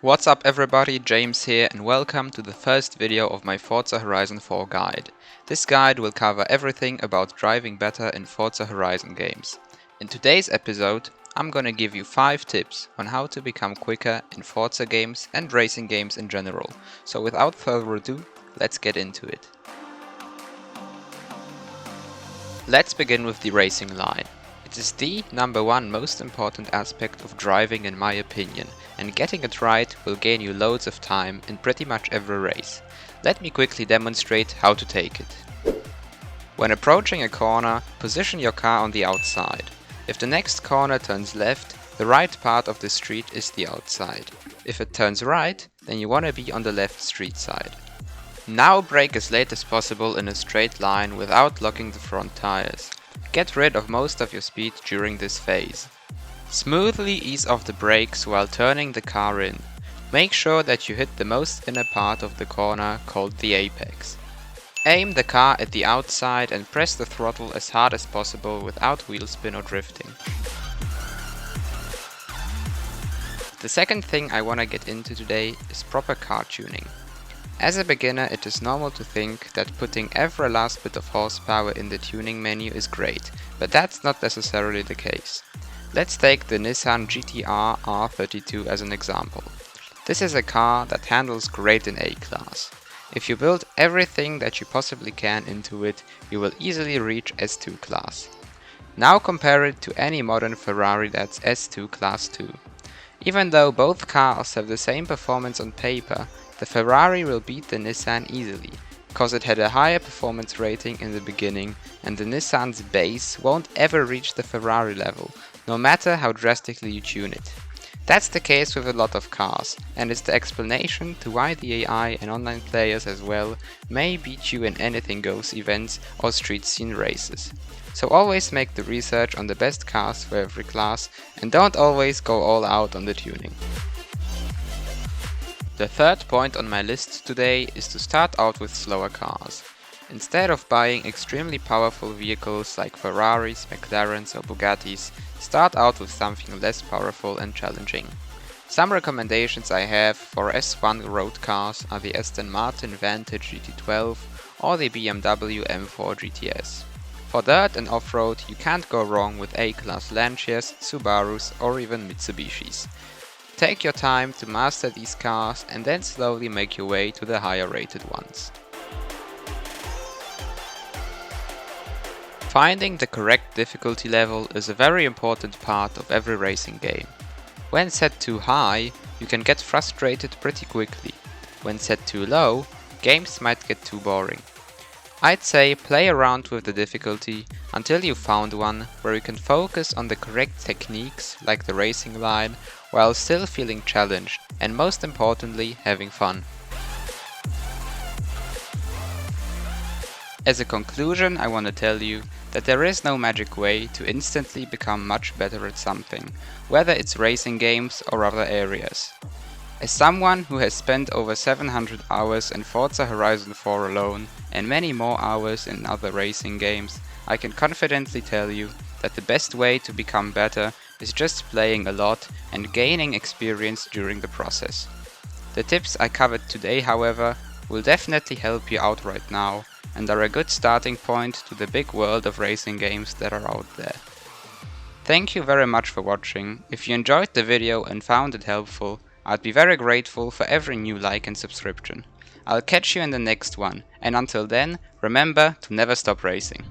What's up everybody, James here and welcome to the first video of my Forza Horizon 4 guide. This guide will cover everything about driving better in Forza Horizon games. In today's episode, I'm gonna give you 5 tips on how to become quicker in Forza games and racing games in general. So without further ado, let's get into it. Let's begin with the racing line. It is the number one most important aspect of driving in my opinion, and getting it right will gain you loads of time in pretty much every race. Let me quickly demonstrate how to take it. When approaching a corner, position your car on the outside. If the next corner turns left, the right part of the street is the outside. If it turns right, then you want to be on the left street side. Now brake as late as possible in a straight line without locking the front tires. Get rid of most of your speed during this phase. Smoothly ease off the brakes while turning the car in. Make sure that you hit the most inner part of the corner, called the apex. Aim the car at the outside and press the throttle as hard as possible without wheel spin or drifting. The second thing I want to get into today is proper car tuning. As a beginner, it is normal to think that putting every last bit of horsepower in the tuning menu is great, but that's not necessarily the case. Let's take the Nissan GT-R R32 as an example. This is a car that handles great in A-Class. If you build everything that you possibly can into it, you will easily reach S2 class. Now compare it to any modern Ferrari that's S2 class 2. Even though both cars have the same performance on paper, the Ferrari will beat the Nissan easily, because it had a higher performance rating in the beginning and the Nissan's base won't ever reach the Ferrari level, no matter how drastically you tune it. That's the case with a lot of cars, and it's the explanation to why the AI and online players as well may beat you in anything goes events or street scene races. So always make the research on the best cars for every class and don't always go all out on the tuning. The third point on my list today is to start out with slower cars. Instead of buying extremely powerful vehicles like Ferraris, McLarens or Bugattis, start out with something less powerful and challenging. Some recommendations I have for S1 road cars are the Aston Martin Vantage GT12 or the BMW M4 GTS. For dirt and off-road you can't go wrong with A-Class Lancias, Subarus or even Mitsubishis. Take your time to master these cars and then slowly make your way to the higher rated ones. Finding the correct difficulty level is a very important part of every racing game. When set too high, you can get frustrated pretty quickly. When set too low, games might get too boring. I'd say play around with the difficulty until you found one where you can focus on the correct techniques like the racing line while still feeling challenged and most importantly having fun. As a conclusion, I want to tell you that there is no magic way to instantly become much better at something, whether it's racing games or other areas. As someone who has spent over 700 hours in Forza Horizon 4 alone and many more hours in other racing games, I can confidently tell you that the best way to become better is just playing a lot and gaining experience during the process. The tips I covered today, however, will definitely help you out right now and are a good starting point to the big world of racing games that are out there. Thank you very much for watching. If you enjoyed the video and found it helpful, I'd be very grateful for every new like and subscription. I'll catch you in the next one, and until then, remember to never stop racing.